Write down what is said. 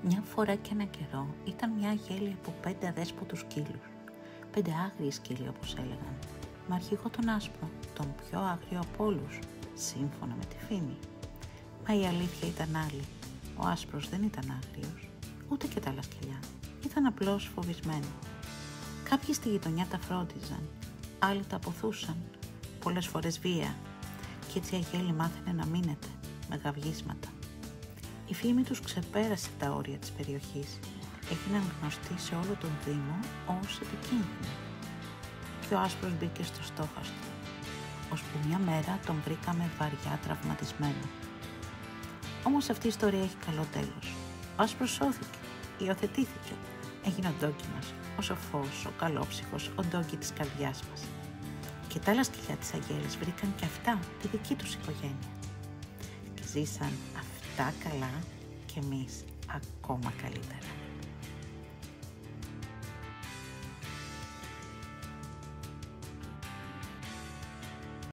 Μια φορά και ένα καιρό ήταν μια γέλη από 5 αδέσποτους σκύλους. 5 άγριοι σκύλοι όπως έλεγαν, με αρχηγό τον Άσπρο, τον πιο άγριο από όλους, σύμφωνα με τη φήμη. Μα η αλήθεια ήταν άλλη. Ο Άσπρος δεν ήταν άγριος, ούτε και τα άλλα σκυλιά. Ήταν απλώς φοβισμένοι. Κάποιοι στη γειτονιά τα φρόντιζαν, άλλοι τα αποθούσαν, πολλές φορές βία, και έτσι η Αγέλη μάθαινε να μείνεται με γαυγίσματα. Η φήμη τους ξεπέρασε τα όρια της περιοχής. Έγιναν γνωστοί σε όλο τον Δήμο ως επικίνδυνοι. Και ο Άσπρος μπήκε στο στόχαστρο, ώσπου μια μέρα τον βρήκαμε βαριά τραυματισμένο. Όμως αυτή η ιστορία έχει καλό τέλος. Ο Άσπρος σώθηκε, υιοθετήθηκε, έγινε ο ντόκι μας, ο σοφός, ο καλόψυχος, ο ντόκι της καρδιάς μας. Και τα άλλα σκυλιά της Αγέλης βρήκαν και αυτά τη δική τους οικογένεια. Και ζήσαν αυτά καλά και εμείς ακόμα καλύτερα.